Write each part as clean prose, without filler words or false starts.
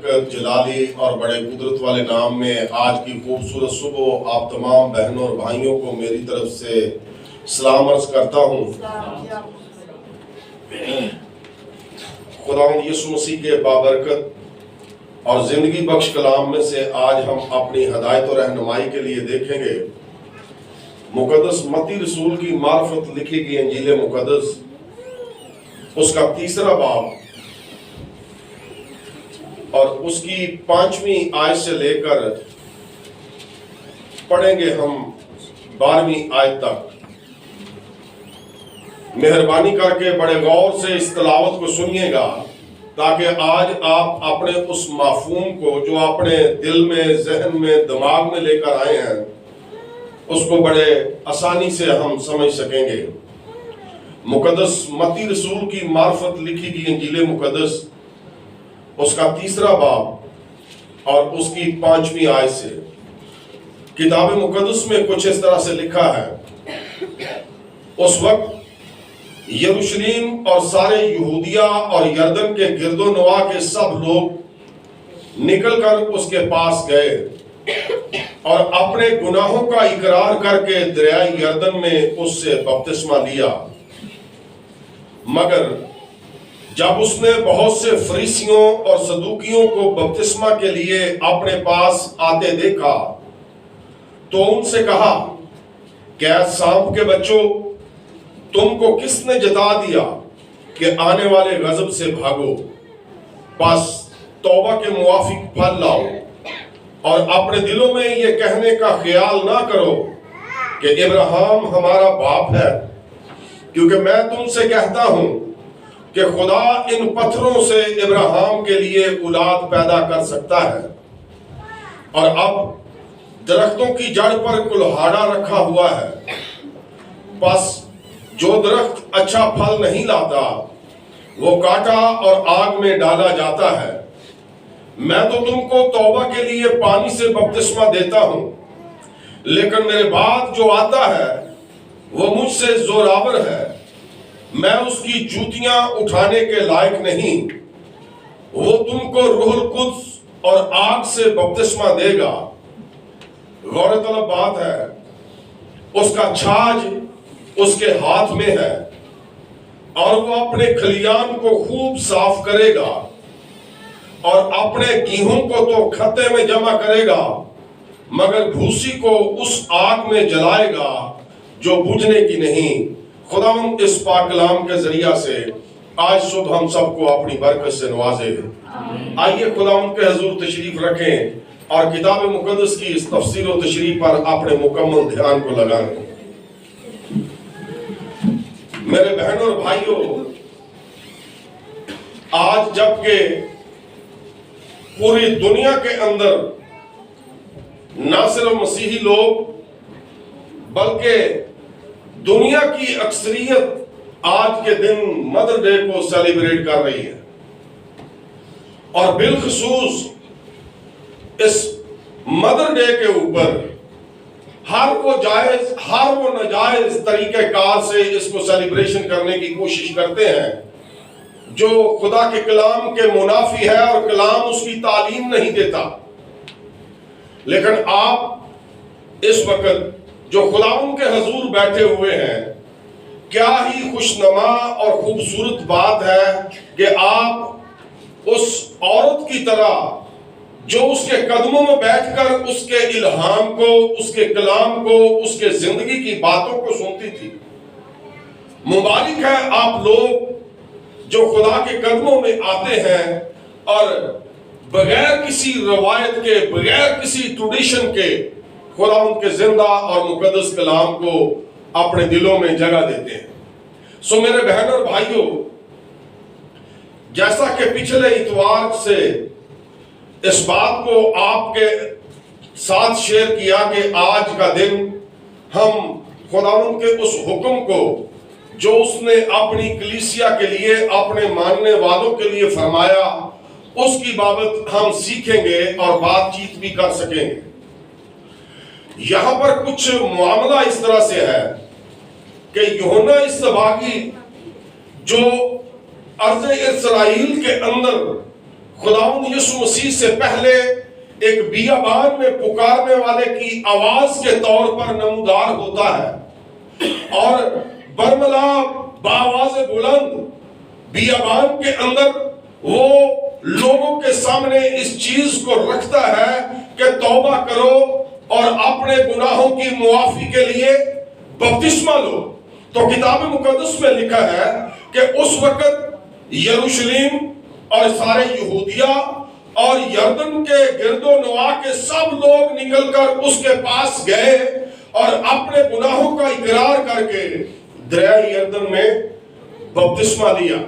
بابرکت جلالی اور بڑے قدرت والے نام میں آج کی خوبصورت صبح آپ تمام بہنوں اور بھائیوں کو میری طرف سے سلام عرض کرتا ہوں۔ خداوند یسوع مسیح کے بابرکت اور زندگی بخش کلام میں سے آج ہم اپنی ہدایت اور رہنمائی کے لیے دیکھیں گے مقدس متی رسول کی معرفت لکھی گئی انجیل مقدس، اس کا 3 باب اور اس کی 5ویں آیت سے لے کر پڑھیں گے ہم 12ویں آیت تک۔ مہربانی کر کے بڑے غور سے اس تلاوت کو سنیے گا تاکہ آج آپ اپنے اس مفہوم کو جو اپنے دل میں، ذہن میں، دماغ میں لے کر آئے ہیں اس کو بڑے آسانی سے ہم سمجھ سکیں گے۔ مقدس متی رسول کی معرفت لکھی گئی انجیل مقدس، اس کا 3 باب اور اس کی 5ویں آیت سے کتاب مقدس میں کچھ اس طرح سے لکھا ہے۔ اس وقت یروشلم اور سارے یہودیہ اور یردن کے گرد و نواح کے سب لوگ نکل کر اس کے پاس گئے اور اپنے گناہوں کا اقرار کر کے دریائے یردن میں اس سے بپتسمہ لیا۔ مگر جب اس نے بہت سے فریسیوں اور صدوقیوں کو بپتسمہ کے لیے اپنے پاس آتے دیکھا تو ان سے کہا کہ اے سانپ کے بچوں، تم کو کس نے جتا دیا کہ آنے والے غضب سے بھاگو؟ بس توبہ کے موافق پھل لاؤ اور اپنے دلوں میں یہ کہنے کا خیال نہ کرو کہ ابراہیم ہمارا باپ ہے، کیونکہ میں تم سے کہتا ہوں کہ خدا ان پتھروں سے ابراہیم کے لیے اولاد پیدا کر سکتا ہے۔ اور اب درختوں کی جڑ پر کلہاڑا رکھا ہوا ہے، پس جو درخت اچھا پھل نہیں لاتا وہ کاٹا اور آگ میں ڈالا جاتا ہے۔ میں تو تم کو توبہ کے لیے پانی سے بپتسمہ دیتا ہوں، لیکن میرے بعد جو آتا ہے وہ مجھ سے زوراور ہے، میں اس کی جوتیاں اٹھانے کے لائق نہیں۔ وہ تم کو روح القدس اور آگ سے بپتسمہ دے گا۔ غور طلب بات ہے، اس کا چھاج اس کے ہاتھ میں ہے اور وہ اپنے کھلیان کو خوب صاف کرے گا اور اپنے گیہوں کو تو کھتے میں جمع کرے گا، مگر بھوسی کو اس آگ میں جلائے گا جو بجھنے کی نہیں۔ خداوند اس پاک کلام کے ذریعہ سے آج صبح ہم سب کو اپنی برکت سے نوازے۔ آئیے خداوند کے حضور تشریف رکھیں اور کتاب مقدس کی اس تفسیر و تشریح پر اپنے مکمل دھیان کو لگائیں۔ میرے بہنوں اور بھائیوں، آج جبکہ پوری دنیا کے اندر نہ صرف مسیحی لوگ بلکہ دنیا کی اکثریت آج کے دن مدر ڈے کو سیلیبریٹ کر رہی ہے، اور بالخصوص اس مدر ڈے کے اوپر ہر وہ جائز ہر وہ ناجائز طریقہ کار سے اس کو سیلیبریشن کرنے کی کوشش کرتے ہیں جو خدا کے کلام کے منافی ہے اور کلام اس کی تعلیم نہیں دیتا۔ لیکن آپ اس وقت جو خداوند کے حضور بیٹھے ہوئے ہیں، کیا ہی خوشنما اور خوبصورت بات ہے کہ آپ اس عورت کی طرح جو اس کے قدموں میں بیٹھ کر اس کے الہام کو، اس کے کلام کو، اس کے زندگی کی باتوں کو سنتی تھی۔ مبارک ہے آپ لوگ جو خدا کے قدموں میں آتے ہیں اور بغیر کسی روایت کے، بغیر کسی ٹریڈیشن کے خداوند کے زندہ اور مقدس کلام کو اپنے دلوں میں جگہ دیتے ہیں۔ سو میرے بہنوں اور بھائیوں، جیسا کہ پچھلے اتوار سے اس بات کو آپ کے ساتھ شیئر کیا کہ آج کا دن ہم خداوند کے اس حکم کو جو اس نے اپنی کلیسیا کے لیے، اپنے ماننے والوں کے لیے فرمایا، اس کی بابت ہم سیکھیں گے اور بات چیت بھی کر سکیں گے۔ یہاں پر کچھ معاملہ اس طرح سے ہے کہ یوحنا اسباغی جو ارض اسرائیل کے اندر खुदावंद यीशु मसीह से पहले एक बियाबान में पुकारने वाले की आवाज के तौर पर नमूदार होता है और बरमला बावाज़ बुलंद बियाबान के अंदर वो लोगों के सामने इस चीज को रखता है कि तौबा करो और अपने गुनाहों की मुआफी के लिए बपतिस्मा लो। तो किताब मुकद्दस में लिखा है कि उस वक्त यरूशलेम और सारे यहूदिया और यरदन के गिरदो नवा के सब लोग निकलकर उसके पास गए और अपने गुनाहों का इकरार करके दरिया यरदन में बपतिस्मा लिया।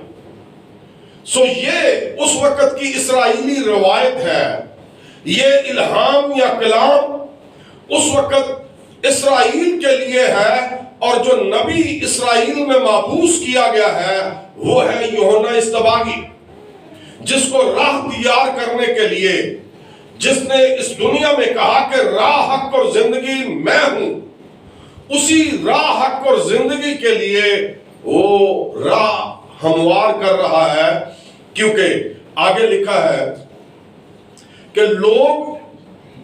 सो ये उस वक्त की इस्राएली रवायत है, ये इल्हाम या कलाम उस वक्त इस्राएल के लिए है और जो नबी इस्राएल में माबूस किया गया है वो है यूहन्ना इस्तबागी, जिसको राह तैयार करने के लिए, जिसने इस दुनिया में कहा कि राह हक और जिंदगी मैं हूं, उसी राह हक और जिंदगी के लिए वो राह हमवार कर रहा है। क्योंकि आगे लिखा है कि लोग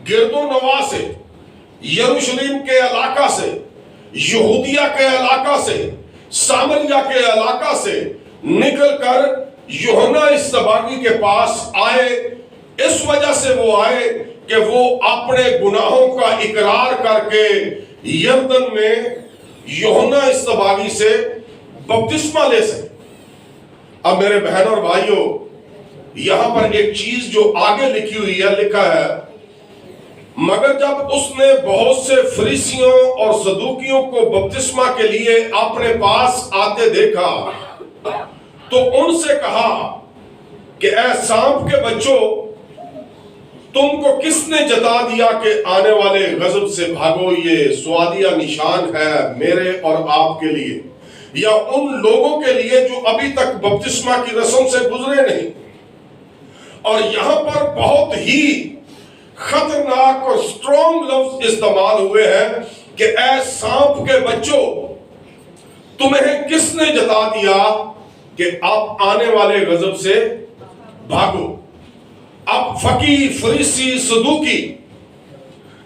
गिरदो नवा से, यरूशलेम के इलाका से, यहूदिया के इलाका से, सामरिया के इलाका से निकलकर यूहन्ना इस्तबागी के पास आए। इस वजह से वो आए कि वो अपने गुनाहों का इकरार करके यरदन में यूहन्ना इस्तबागी से बपतिस्मा ले सके। अब मेरे बहन और भाइयों, यहां पर एक चीज जो आगे लिखी हुई है, लिखा है, मगर जब उसने बहुत से फरीसियों और सदूकियों को बपतिस्मा के लिए अपने पास आते देखा तो उनसे कहा कि ऐ सांप के बच्चों, तुमको किसने जता दिया कि आने वाले गजब से भागो? ये स्वादिया निशान है मेरे और आपके लिए या उन लोगों के लिए जो अभी तक बपतिस्मा की रस्म से गुजरे नहीं। और यहां पर बहुत ही खतरनाक और स्ट्रॉन्ग लफ्ज इस्तेमाल हुए हैं कि ऐ सांप के बच्चों, तुम्हें किसने जता दिया कि आप आने वाले गजब से भागो? अब फकी, फरीसी, सदूकी,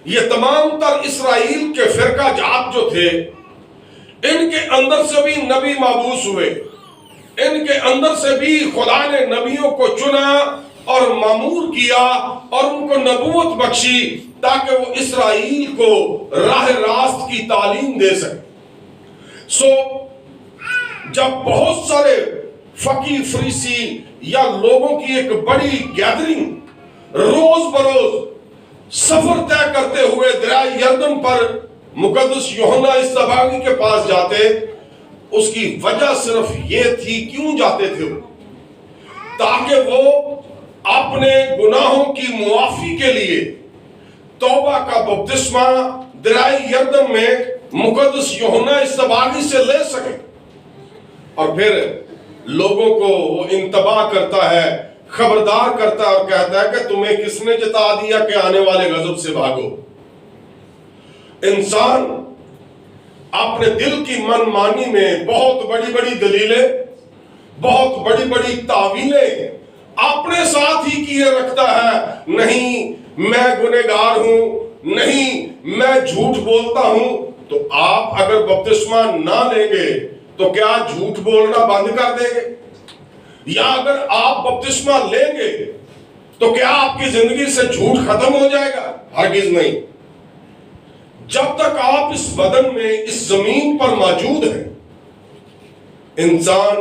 ये तमाम तर इस्राएल के फिरका जात जो थे, इनके अंदर से भी नबी माबूस हुए, इनके अंदर से भी खुदा ने नबियों को चुना और मामूर किया और उनको नबूवत बख्शी ताकि वो इस्राएल को राह रास्त की तालीम दे सके। सो जब बहुत सारे फकी, फरीसी या लोगों की एक बड़ी गैदरिंग रोज बरोज सफर तय करते हुए दरिया यरदन पर मुकद्दस यूहन्ना इस्तबागी के पास जाते, उसकी वजह सिर्फ ये थी, क्यों जाते थे वो? ताकि वो अपने गुनाहों की मुआफी के लिए तौबा का बपतिस्मा दरिया यरदन में मुकद्दस यूहन्ना इस्तबागी से ले सके। और फिर लोगों को वो इंतबाह करता है, खबरदार करता है और कहता है कि तुम्हें किसने जता दिया कि आने वाले गजब से भागो? इंसान अपने दिल की मनमानी में बहुत बड़ी बड़ी दलीलें, बहुत बड़ी बड़ी तावीलें अपने साथ ही किए रखता है। नहीं मैं गुनहगार हूं, नहीं मैं झूठ बोलता हूं। तो आप अगर बपतिस्मा ना लेंगे तो क्या झूठ बोलना बंद कर देंगे? या अगर आप बपतिस्मा लेंगे तो क्या आपकी जिंदगी से झूठ खत्म हो जाएगा? हरगिज नहीं। जब तक आप इस बदन में, इस जमीन पर मौजूद हैं, इंसान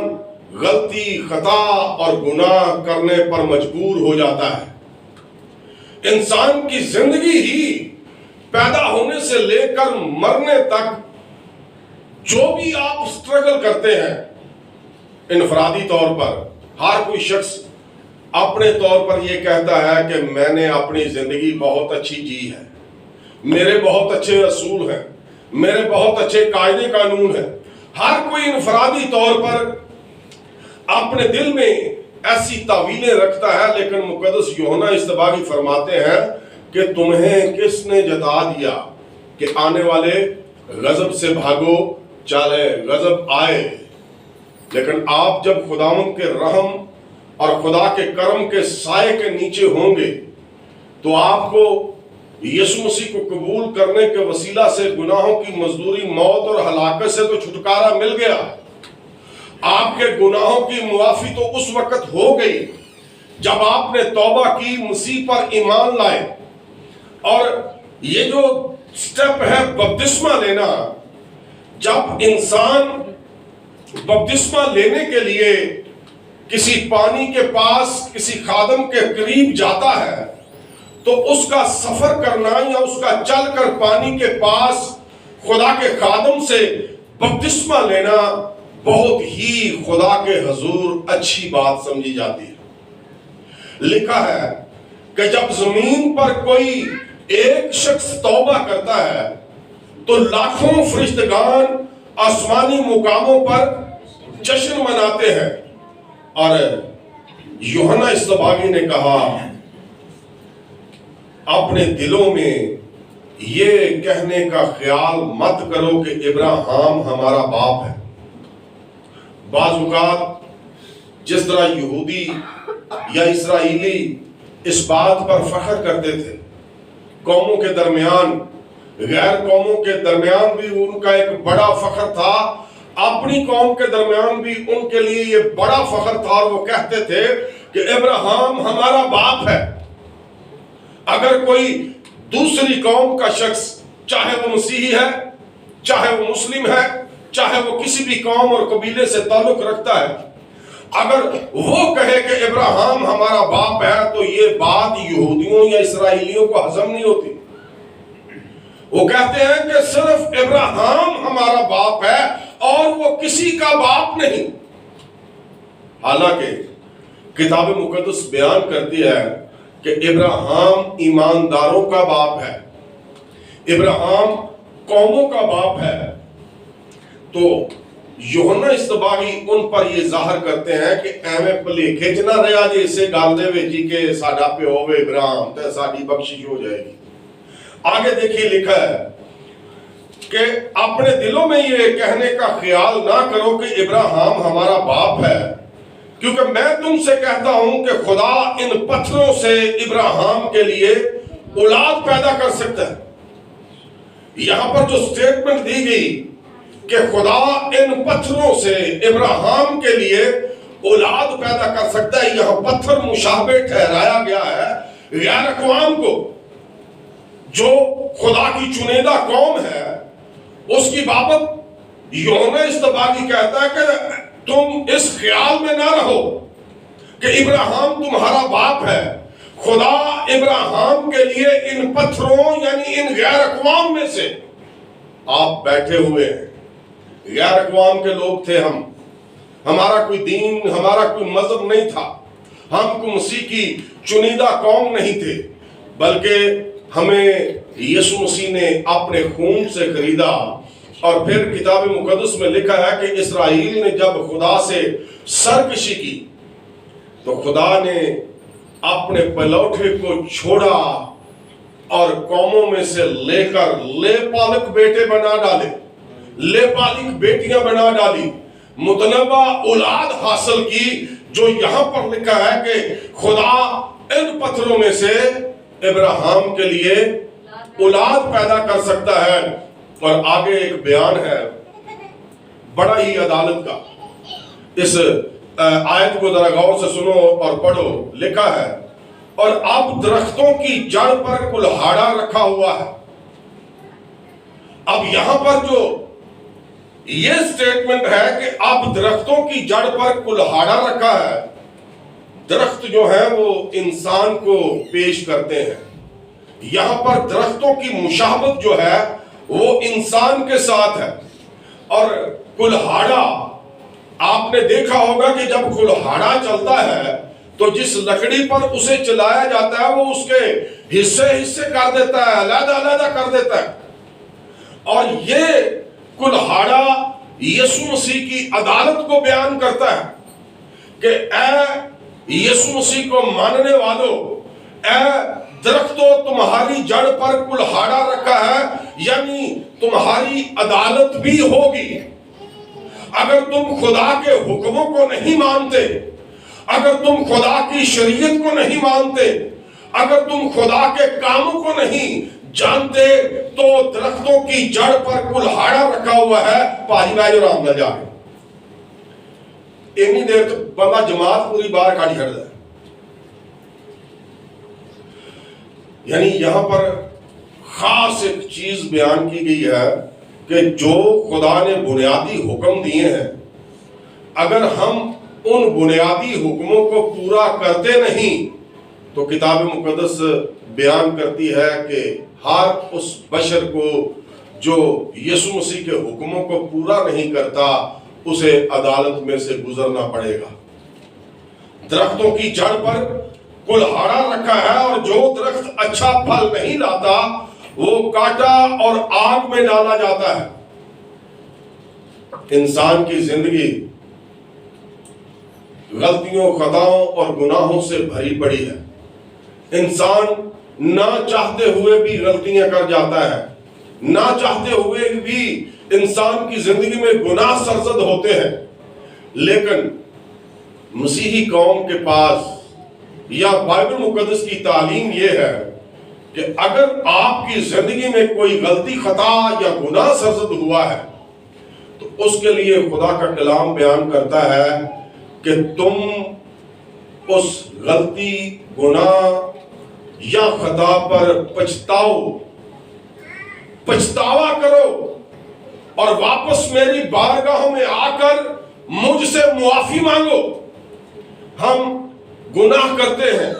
गलती, खता और गुनाह करने पर मजबूर हो जाता है। इंसान की जिंदगी ही पैदा होने से लेकर मरने तक जो भी आप स्ट्रगल करते हैं, इनफरादी तौर पर हर कोई शख्स अपने तौर पर यह कहता है कि मैंने अपनी जिंदगी बहुत अच्छी जी है, मेरे बहुत अच्छे असूल हैं, मेरे बहुत अच्छे कायदे कानून हैं। हर कोई इनफरादी तौर पर अपने दिल में ऐसी तावीलें रखता है, लेकिन मुकद्दस यूहन्ना इस्तबागी फरमाते हैं कि तुम्हें किसने जता दिया कि आने वाले गजब से भागो, चाहे गजब आए। लेकिन आप जब खुदावंद के रहम اور خدا کے کرم کے سائے کے نیچے ہوں گے تو آپ کو یسوع مسیح کو قبول کرنے کے وسیلہ سے گناہوں کی مزدوری موت اور ہلاکت سے تو چھٹکارا مل گیا. آپ کے گناہوں کی معافی تو اس وقت ہو گئی جب آپ نے توبہ کی, مسیح پر ایمان لائے. اور یہ جو سٹیپ ہے بپتسمہ لینا, جب انسان بپتسمہ لینے کے لیے کسی پانی کے پاس کسی خادم کے قریب جاتا ہے تو اس کا سفر کرنا یا اس کا چل کر پانی کے پاس خدا کے خادم سے بپتسمہ لینا بہت ہی خدا کے حضور اچھی بات سمجھی جاتی ہے. لکھا ہے کہ جب زمین پر کوئی ایک شخص توبہ کرتا ہے تو لاکھوں فرشتگان آسمانی مقاموں پر جشن مناتے ہیں. اور یوحنا اصطباغی نے کہا اپنے دلوں میں یہ کہنے کا خیال مت کرو کہ ابراہیم ہمارا باپ ہے. بعض اوقات جس طرح یہودی یا اسرائیلی اس بات پر فخر کرتے تھے, قوموں کے درمیان, غیر قوموں کے درمیان بھی ان کا ایک بڑا فخر تھا, اپنی قوم کے درمیان بھی ان کے لیے یہ بڑا فخر تھا, اور وہ کہتے تھے کہ ابراہیم ہمارا باپ ہے. اگر کوئی دوسری قوم کا شخص, چاہے وہ مسیحی ہے, چاہے وہ مسلم ہے, چاہے وہ کسی بھی قوم اور قبیلے سے تعلق رکھتا ہے, اگر وہ کہے کہ ابراہیم ہمارا باپ ہے تو یہ بات یہودیوں یا اسرائیلیوں کو ہضم نہیں ہوتی. وہ کہتے ہیں کہ صرف ابراہیم ہمارا باپ ہے اور وہ کسی کا باپ نہیں. حالانکہ کتاب مقدس بیان کرتی ہے کہ ابراہیم ایمانداروں کا باپ ہے, ابراہیم قوموں کا باپ ہے. تو یوحنا اصطباغی ان پر یہ ظاہر کرتے ہیں کہ ایویں پلیکھے چ نہ رہا جی اسے گل دے وچ کہ ساڈا پیو ہوے ابراہیم تے ساڈی بخشش ہو جائے گی. آگے دیکھیے لکھا ہے کہ اپنے دلوں میں یہ کہنے کا خیال نہ کرو کہ ابراہیم ہمارا باپ ہے, کیونکہ میں تم سے کہتا ہوں کہ خدا ان پتھروں سے ابراہیم کے لیے اولاد پیدا کر سکتا ہے. یہاں پر جو سٹیٹمنٹ دی گئی کہ خدا ان پتھروں سے ابراہیم کے لیے اولاد پیدا کر سکتا ہے, یہاں پتھر مشابہ ٹھہرایا گیا ہے غیر اقوام کو, جو خدا کی چنیدہ قوم ہے. اس کی بابت یوحنا اصطباغی کہتا ہے کہ تم اس خیال میں نہ رہو کہ ابراہیم تمہارا باپ ہے. خدا ابراہیم کے لیے ان پتھروں یعنی ان غیر اقوام میں سے, آپ بیٹھے ہوئے ہیں, غیر اقوام کے لوگ تھے ہم, ہمارا کوئی دین, ہمارا کوئی مذہب نہیں تھا, ہم کو مسیح کی چنیدہ قوم نہیں تھے, بلکہ ہمیں یسوع مسیح نے اپنے خون سے خریدا. اور پھر کتاب مقدس میں لکھا ہے کہ اسرائیل نے جب خدا سے سرکشی کی تو خدا نے اپنے پلوٹے کو چھوڑا اور قوموں میں سے لے کر لے پالک بیٹے بنا ڈالے, لے پالک بیٹیاں بنا ڈالی, متنوع اولاد حاصل کی. جو یہاں پر لکھا ہے کہ خدا ان پتھروں میں سے ابراہیم کے لیے اولاد پیدا کر سکتا ہے. اور آگے ایک بیان ہے بڑا ہی عدالت کا, اس آیت کو ذرا غور سے سنو اور پڑھو. لکھا ہے اور اب درختوں کی جڑ پر کلہاڑا رکھا ہوا ہے. اب یہاں پر جو یہ سٹیٹمنٹ ہے کہ اب درختوں کی جڑ پر کلہاڑا رکھا ہے, درخت جو ہیں وہ انسان کو پیش کرتے ہیں. یہاں پر درختوں کی مشابہت جو ہے وہ انسان کے ساتھ ہے. اور کلہاڑا آپ نے دیکھا ہوگا کہ جب کلہاڑا چلتا ہے تو جس لکڑی پر اسے چلایا جاتا ہے وہ اس کے حصے کر دیتا ہے, علیحدہ علیحدہ کر دیتا ہے. اور یہ کلہاڑا یسوع مسیح کی عدالت کو بیان کرتا ہے کہ اے یسوع مسیح کو ماننے والوں, اے درختوں تمہاری جڑ پر کلہاڑا رکھا ہے, یعنی تمہاری عدالت بھی ہوگی. اگر تم خدا کے حکموں کو نہیں مانتے, اگر تم خدا کی شریعت کو نہیں مانتے، اگر تم خدا کے کاموں کو نہیں جانتے، تو درختوں کی جڑ پر کلہاڑا رکھا ہوا ہے، پاری بھائی اور آم نہ جائے۔ اتنی دیر تو بندہ جماعت پوری باہر کھڑی کھڑ ہے۔ یعنی یہاں پر خاص ایک چیز بیان کی گئی ہے کہ جو خدا نے بنیادی حکم دیے ہیں، اگر ہم ان بنیادی حکموں کو پورا کرتے نہیں تو کتاب مقدس بیان کرتی ہے کہ ہر اس بشر کو جو یسوع مسیح کے حکموں کو پورا نہیں کرتا، اسے عدالت میں سے گزرنا پڑے گا۔ درختوں کی جڑ پر کلہاڑا رکھا ہے، اور جو درخت اچھا پھل نہیں لاتا وہ کاٹا اور آگ میں ڈالا جاتا ہے۔ انسان کی زندگی غلطیوں، خطاؤں اور گناہوں سے بھری پڑی ہے۔ انسان نہ چاہتے ہوئے بھی غلطیاں کر جاتا ہے، نہ چاہتے ہوئے بھی انسان کی زندگی میں گناہ سرزد ہوتے ہیں۔ لیکن مسیحی قوم کے پاس یا بائبل مقدس کی تعلیم یہ ہے کہ اگر آپ کی زندگی میں کوئی غلطی، خطا یا گناہ سرزد ہوا ہے تو اس کے لیے خدا کا کلام بیان کرتا ہے کہ تم اس غلطی، گناہ یا خطا پر پچھتاوا کرو اور واپس میری بارگاہوں میں آ کر مجھ سے معافی مانگو۔ ہم گناہ کرتے ہیں،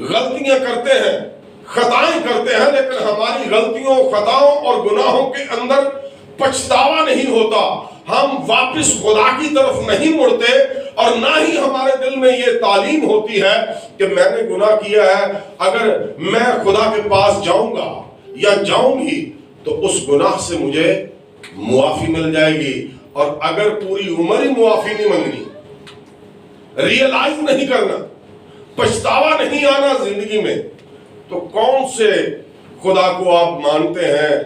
غلطیاں کرتے ہیں، خطائیں کرتے ہیں، لیکن ہماری غلطیوں، خطاؤں اور گناہوں کے اندر پچھتاوا نہیں ہوتا۔ ہم واپس خدا کی طرف نہیں مڑتے، اور نہ ہی ہمارے دل میں یہ تعلیم ہوتی ہے کہ میں نے گناہ کیا ہے، اگر میں خدا کے پاس جاؤں گا یا جاؤں گی تو اس گناہ سے مجھے معافی مل جائے گی۔ اور اگر پوری عمر ہی معافی نہیں مانگنی، ریئلائز نہیں کرنا، پچھتاوا نہیں آنا زندگی میں، تو کون سے خدا کو آپ مانتے ہیں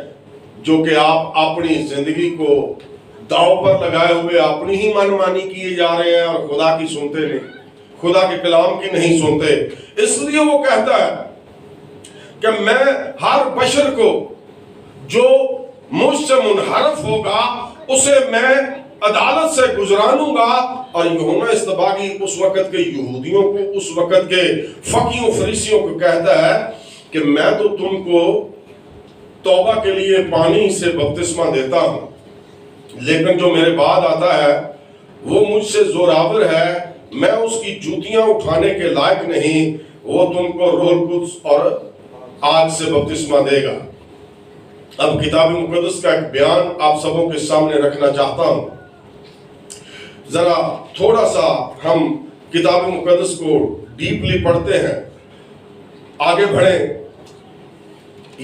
جو کہ آپ اپنی زندگی کو داؤ پر لگائے ہوئے اپنی ہی من مانی کیے جا رہے ہیں اور خدا کی سنتے نہیں، خدا کے کلام کی نہیں سنتے۔ اس لیے وہ کہتا ہے کہ میں ہر بشر کو جو مجھ سے منحرف ہوگا اسے میں عدالت سے گزرانوں گا۔ اور یوحنا اصطباغی اس وقت کے یہودیوں کو، اس وقت کے فقیوں فریسیوں کو کہتا ہے کہ میں تو تم کو توبہ کے لیے پانی سے بپتسمہ دیتا ہوں، لیکن جو میرے بعد آتا ہے وہ مجھ سے زوراور ہے، میں اس کی جوتیاں اٹھانے کے لائق نہیں، وہ تم کو روح القدس اور آگ سے بپتسمہ دے گا۔ اب کتاب مقدس کا ایک بیان آپ سبوں کے سامنے رکھنا چاہتا ہوں۔ ذرا تھوڑا سا ہم کتاب مقدس کو ڈیپلی پڑھتے ہیں، آگے بڑھیں۔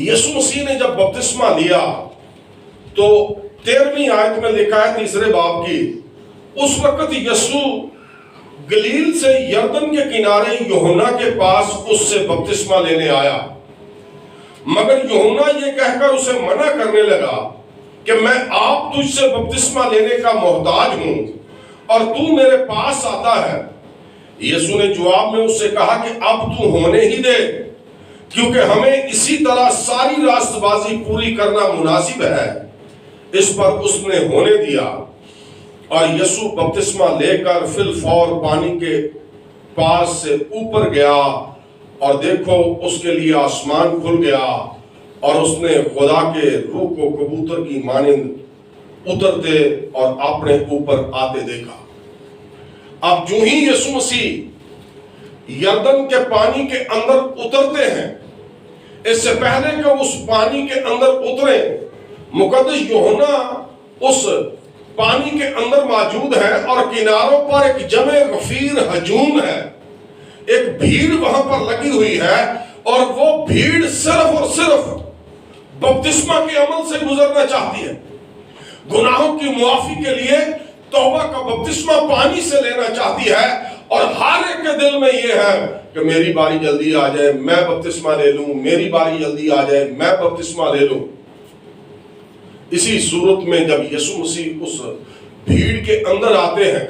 یسوع مسیح نے جب بپتسمہ لیا تو 13ویں آیت میں لکھا ہے 3 باب کی، اس وقت یسوع گلیل سے یردن کے کنارے یوحنا کے پاس اس سے بپتسمہ لینے آیا، مگر یوحنا یہ کہہ کر اسے منع کرنے لگا کہ میں آپ تجھ سے بپتسمہ لینے کا محتاج ہوں اور تو میرے پاس آتا ہے۔ یسوع نے جواب میں اس سے کہا کہ اب تو ہونے ہی دے، کیونکہ ہمیں اسی طرح ساری راست بازی پوری کرنا مناسب ہے۔ اس پر اس نے ہونے دیا، اور یسوع بپتسمہ لے کر فی الفور پانی کے پاس سے اوپر گیا، اور دیکھو اس کے لیے آسمان کھل گیا، اور اس نے خدا کے روح کو کبوتر کی مانند اترتے اور اپنے اوپر آتے دیکھا۔ اب جو ہی یسوع مسیح یردن کے پانی کے اندر اترتے ہیں، اس سے پہلے کہ اس پانی کے اندر اترے، مقدس یوحنا اس پانی کے اندر موجود ہے، اور کناروں پر ایک جمع غفیر ہجوم ہے، ایک بھیڑ وہاں پر لگی ہوئی ہے، اور وہ بھیڑ صرف اور صرف بپتسمہ کے عمل سے گزرنا چاہتی ہے، گناہوں کی معافی کے لیے توبہ کا بپتسمہ پانی سے لینا چاہتی ہے، اور ہر ایک کے دل میں یہ ہے کہ میری باری جلدی آ جائے، میں بپتسمہ لے لوں، میری باری جلدی آ جائے، میں بپتسمہ لے لوں۔ اسی صورت میں جب یسوع مسیح اس بھیڑ کے اندر آتے ہیں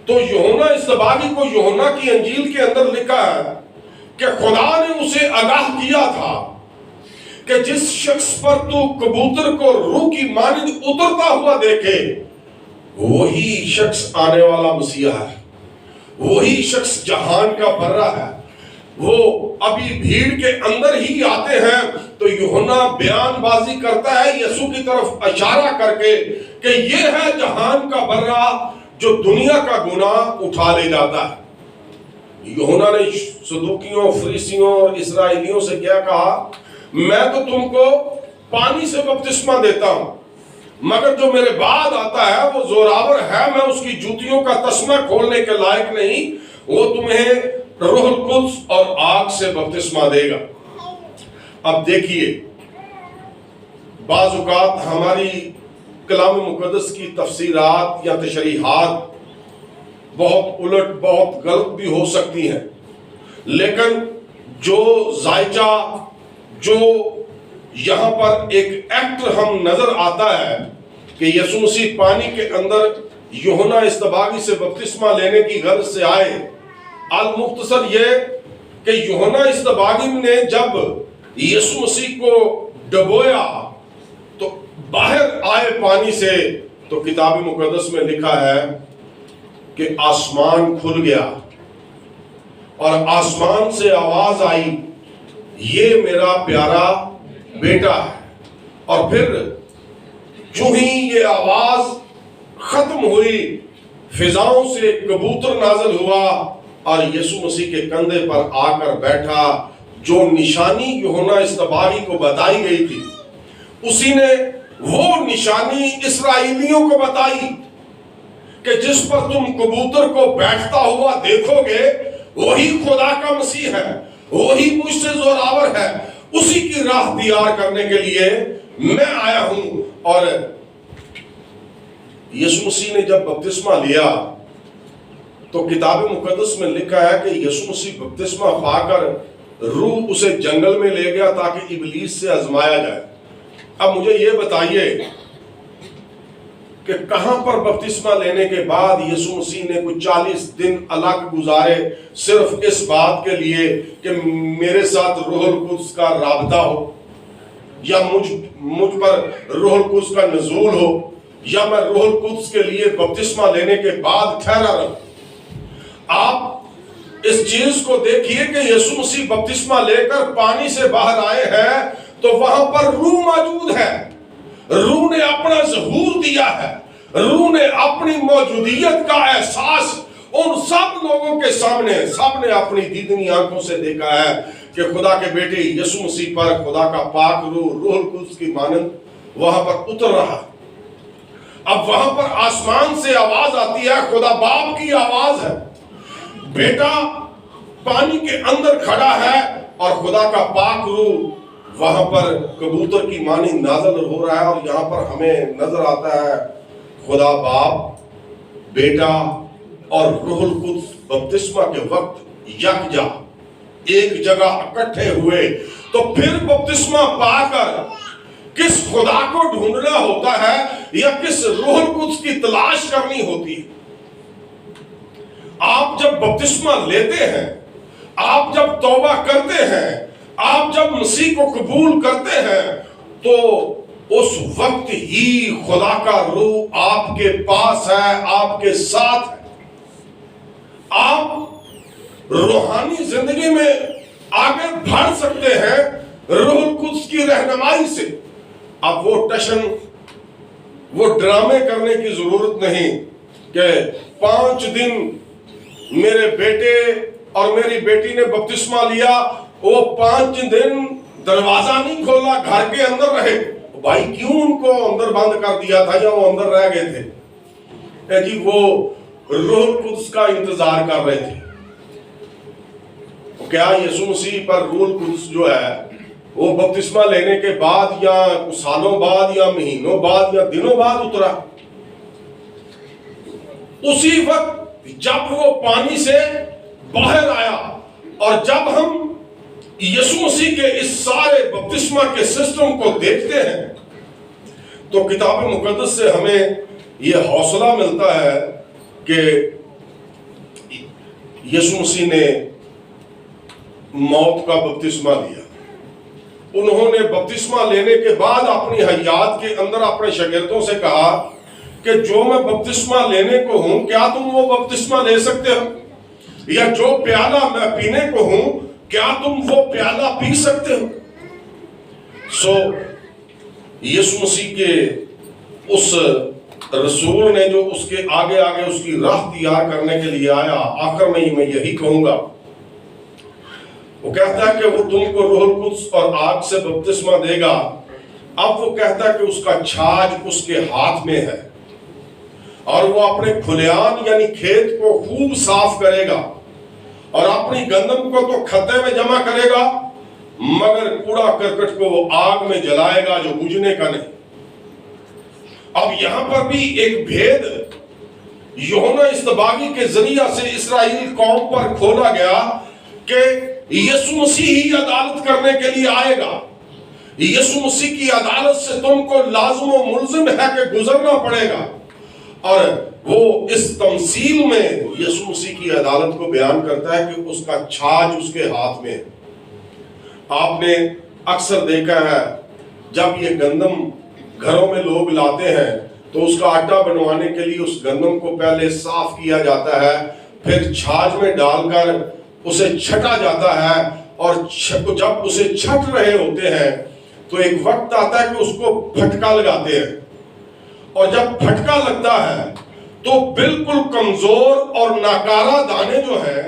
تو یوحنا اصطباغی کو یوحنا کی انجیل کے اندر لکھا ہے کہ خدا نے اسے آگاہ کیا تھا کہ جس شخص پر تو کبوتر کو روح کی مانند اترتا ہوا دیکھے وہی شخص آنے والا مسیح ہے، وہی شخص جہان کا برہ ہے۔ وہ ابھی بھیڑ کے اندر ہی آتے ہیں تو یوحنا بیان بازی کرتا ہے یسوع کی طرف اشارہ کر کے کہ یہ ہے جہان کا برہ جو دنیا کا گناہ اٹھا لے جاتا ہے۔ یوحنا نے صدوقیوں، فریسیوں اور اسرائیلیوں سے کیا کہا؟ میں تو تم کو پانی سے بپتسمہ دیتا ہوں، مگر جو میرے بعد آتا ہے وہ زوراور ہے، میں اس کی جوتیوں کا تسمہ کھولنے کے لائق نہیں، وہ تمہیں روح القدس اور آگ سے بپتسمہ دے گا۔ اب دیکھیے، بعض اوقات ہماری کلام مقدس کی تفسیرات یا تشریحات بہت الٹ، بہت غلط بھی ہو سکتی ہیں، لیکن جو ذائچہ، جو یہاں پر ایک ایکٹ ہم نظر آتا ہے کہ یسوع مسیح پانی کے اندر یوحنا اصطباغی سے بپتسمہ لینے کی غرض سے آئے، المختصر یہ کہ یوحنا اصطباغی نے جب یسوع مسیح کو ڈبویا تو باہر آئے پانی سے، تو کتاب مقدس میں لکھا ہے کہ آسمان کھل گیا اور آسمان سے آواز آئی، یہ میرا پیارا بیٹا ہے۔ اور پھر جو ہی یہ آواز ختم ہوئی، فضاؤں سے کبوتر نازل ہوا اور یسوع مسیح کے کندھے پر آ کر بیٹھا۔ جو نشانی یوحنا اصطباغی کو بتائی گئی تھی، اسی نے وہ نشانی اسرائیلیوں کو بتائی کہ جس پر تم کبوتر کو بیٹھتا ہوا دیکھو گے وہی خدا کا مسیح ہے، وہی مجھ سے زوراور ہے، اسی کی راہ تیار کرنے کے لیے میں آیا ہوں۔ اور یسوع مسیح نے جب بپتسمہ لیا تو کتاب مقدس میں لکھا ہے کہ یسوع مسیح بپتسمہ پا کر روح اسے جنگل میں لے گیا تاکہ ابلیس سے آزمایا جائے۔ اب مجھے یہ بتائیے کہ کہاں پر بپتسمہ لینے کے بعد یسوع مسیح نے کوئی 40 دن الگ گزارے صرف اس بات کے لیے کہ میرے ساتھ روح القدس کا رابطہ ہو، یا مجھ پر روح القدس کا نزول ہو، یا میں روح القدس کے لیے بپتسمہ لینے کے بعد ٹھہرا رہوں۔ آپ اس چیز کو دیکھیے کہ یسوع مسیح بپتسمہ لے کر پانی سے باہر آئے ہیں تو وہاں پر روح موجود ہے، روح نے اپنا ظہور دیا ہے، روح نے اپنی موجودیت کا احساس ان سب لوگوں کے سامنے، سب نے اپنی دیدنی آنکھوں سے دیکھا ہے کہ خدا کے بیٹے یسوع مسیح پر خدا کا پاک روح القدس کی مانند وہاں پر اتر رہا۔ اب وہاں پر آسمان سے آواز آتی ہے، خدا باپ کی آواز ہے، بیٹا پانی کے اندر کھڑا ہے اور خدا کا پاک روح وہاں پر کبوتر کی مانند نازل ہو رہا ہے۔ اور یہاں پر ہمیں نظر آتا ہے خدا باپ، بیٹا اور روح القدس بپتسمہ کے وقت یکجا ایک جگہ اکٹھے ہوئے۔ تو پھر بپتسمہ پا کر کس خدا کو ڈھونڈنا ہوتا ہے یا کس روح القدس کی تلاش کرنی ہوتی ہے؟ آپ جب بپتسمہ لیتے ہیں، آپ جب توبہ کرتے ہیں، آپ جب مسیح کو قبول کرتے ہیں تو اس وقت ہی خدا کا روح آپ کے پاس ہے، آپ کے ساتھ ہے۔ آپ روحانی زندگی میں آگے بڑھ سکتے ہیں روح القدس کی رہنمائی سے۔ اب وہ ٹشن، وہ ڈرامے کرنے کی ضرورت نہیں کہ 5 دن میرے بیٹے اور میری بیٹی نے بپتسمہ لیا، وہ 5 دن دروازہ نہیں کھولا، گھر کے اندر رہے۔ بھائی کیوں ان کو اندر بند کر دیا تھا یا وہ اندر رہ گئے تھے؟ جی وہ روح القدس کا انتظار کر رہے تھے۔ کیا یسوع مسیح پر روح القدس جو ہے وہ بپتسمہ لینے کے بعد یا کچھ سالوں بعد یا مہینوں بعد یا دنوں بعد اترا؟ اسی وقت جب وہ پانی سے باہر آیا۔ اور جب ہم یسوع مسیح کے اس سارے بپتسمہ کے سسٹم کو دیکھتے ہیں تو کتاب مقدس سے ہمیں یہ حوصلہ ملتا ہے کہ यीशु मसीह ने मौत का बपतिस्मा लिया। उन्होंने बपतिस्मा लेने के बाद अपनी हयात के अंदर अपने शागिर्दों से कहा कि जो मैं बपतिस्मा लेने को हूं, क्या तुम वो बपतिस्मा ले सकते हो? या जो प्याला मैं पीने को हूं, क्या तुम वो प्याला पी सकते हो? यीशु मसीह के उस रसूल ने जो उसके आगे आगे उसकी राह तैयार करने के लिए आया, आखिर में मैं यही कहूंगा, वो कहता है कि वो तुमको रूहुल कुद्स और आग से बपतिस्मा देगा। अब वो कहता है कि उसका छाछ उसके हाथ में है और वो अपने खुलियान यानी खेत को खूब साफ करेगा और अपनी गंदम को तो खत्ते में जमा करेगा, मगर कूड़ा करकट को वो आग में जलाएगा जो बुझने का नहीं। अब यहां पर भी एक भेद यूहन्ना इस्तबागी के जरिया से इस्राएल कौम पर खोला गया कि यीशु मसीह ही अदालत करने के लिए आएगा। यीशु मसीह की अदालत से तुमको लाज़िम व मुल्ज़िम है कि गुजरना पड़ेगा। और वो इस तमसील में यीशु मसीह की अदालत को बयान करता है कि उसका छाछ उसके हाथ में। आपने अक्सर देखा है जब ये गंदम घरों में लोग लाते हैं तो उसका आटा बनवाने के लिए उस गंदम को पहले साफ किया जाता है, फिर छाछ में डालकर उसे छटा जाता है, और जब उसे छट रहे होते हैं तो एक वक्त आता है कि उसको फटका लगाते हैं, और जब फटका लगता है तो बिल्कुल कमजोर और नाकारा दाने जो है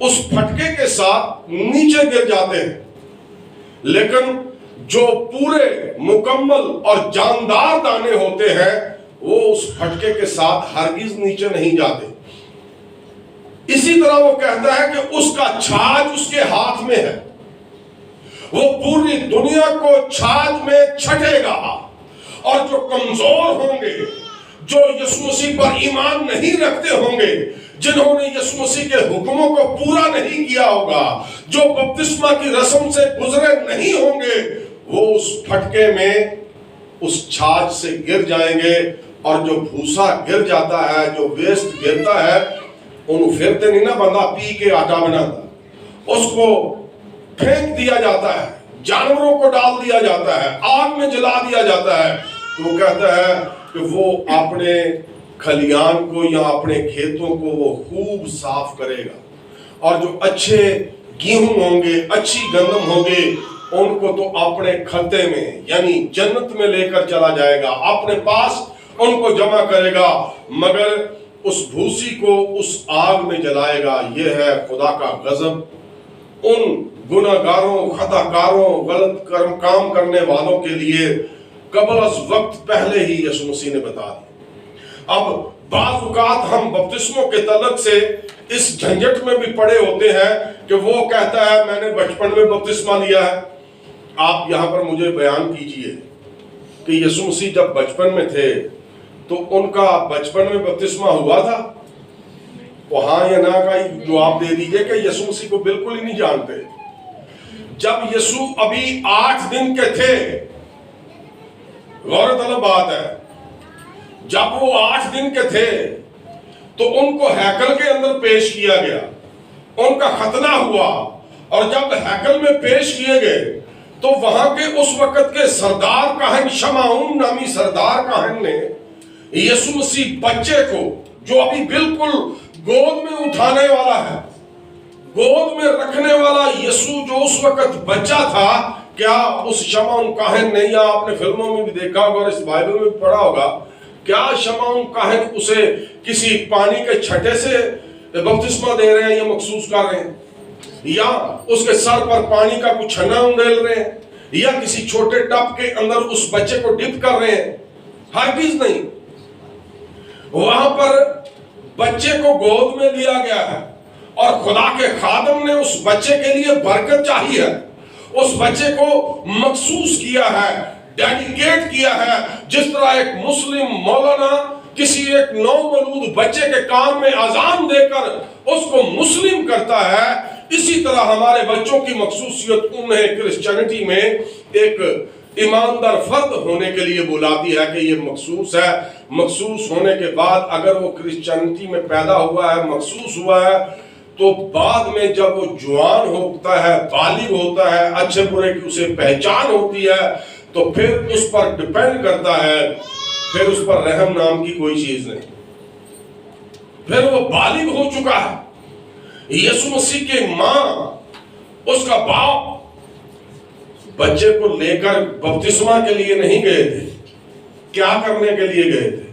उस फटके के साथ नीचे गिर जाते हैं, लेकिन जो पूरे मुकम्मल और जानदार दाने होते हैं वो उस फटके के साथ हरगिज नीचे नहीं जाते। इसी तरह वो कहता है कि उसका छाछ उसके हाथ में है, वो पूरी दुनिया को छाछ में छटेगा, और जो कमजोर होंगे, जो यीशु मसीह पर ईमान नहीं रखते होंगे, जिन्होंने यीशु मसीह के हुक्मों को पूरा नहीं किया होगा, जो बपतिस्मा की रस्म से गुजरे नहीं होंगे, वो उस फटके में उस छाछ से गिर जाएंगे। और जो भूसा गिर जाता है, जो वेस्ट गिरता है, उन फिरते नहीं ना बंदा पी के आटा बनाता, उसको फेंक दिया जाता है, जानवरों को डाल दिया जाता है, आग में जला दिया जाता है। तो वो कहता है कि वो अपने खलियान को या अपने खेतों को वो खूब साफ करेगा, और जो अच्छे गेहूं होंगे, अच्छी गंदम होंगे, उनको तो अपने खत्ते में यानी जन्नत में लेकर चला जाएगा, अपने पास उनको जमा करेगा, मगर उस भूसी को उस आग में जलाएगा। यह है खुदा का गजब उन गुनाहगारों, खताकारों, गलत काम करने वालों के लिए कबल अज़ वक्त पहले ही यीशु मसीह ने बता दिया। अब बाज़ औक़ात हम बपतिस्मों के तलक से इस झंझट में भी पड़े होते हैं कि वो कहता है मैंने बचपन में बपतिस्मा लिया है। आप यहाँ पर मुझे बयान कीजिए कि यीशु मसीह जब बचपन में थे तो उनका बचपन में बपतिस्मा हुआ था? तो हाँ या ना का जवाब दे दीजिए कि यीशु मसीह को बिल्कुल ही नहीं जानते। जब यीशु अभी 8 दिन के थे, गौरतलब बात है, जब वो 8 दिन के थे तो उनको हैकल के अंदर पेश किया गया, उनका खतना हुआ, और जब हैकल में पेश किए गए तो वहां के उस वक्त के सरदार काहन, शमाउन नामी सरदार काहन ने यीशु मसीह बच्चे को, जो अभी बिल्कुल गोद में उठाने वाला है, गोद में रखने वाला यीशु जो उस वक्त बच्चा था, क्या उस शमाउन काहन ने, या आपने फिल्मों में भी देखा होगा और इस बाइबल में भी पढ़ा होगा, क्या शमाउन काहन उसे किसी पानी के छटे से बपतिस्मा दे रहे हैं या मखसूस कर रहे हैं, या उसके सर पर पानी का कुछ छन्ना उंडेल रहे हैं, या किसी छोटे टब के अंदर उस बच्चे को डिप कर रहे हैं? हरगिज नहीं। वहां पर बच्चे को गोद में लिया गया है और खुदा के खादम ने उस बच्चे के लिए बरकत चाहिए है, उस बच्चे को मखसूस किया है, डेडिकेट किया है। जिस तरह एक मुस्लिम मौलाना किसी एक नौमौलूद बच्चे के कान में अजान देकर उसको मुस्लिम करता है, इसी तरह हमारे बच्चों की मखसूसियत उन्हें क्रिश्चियनिटी में एक ईमानदार फर्द होने के लिए बुलाती है कि ये मखसूस है। मखसूस होने के बाद अगर वो क्रिश्चियनिटी में पैदा हुआ है, मखसूस हुआ है, تو بعد میں جب وہ جوان ہوتا ہے، بالغ ہوتا ہے، اچھے برے کی اسے پہچان ہوتی ہے، تو پھر اس پر ڈیپینڈ کرتا ہے، پھر اس پر رحم نام کی کوئی چیز نہیں، پھر وہ بالغ ہو چکا ہے۔ یسوع مسیح کی ماں، اس کا باپ بچے کو لے کر بپتسمہ کے لیے نہیں گئے تھے، کیا کرنے کے لیے گئے تھے؟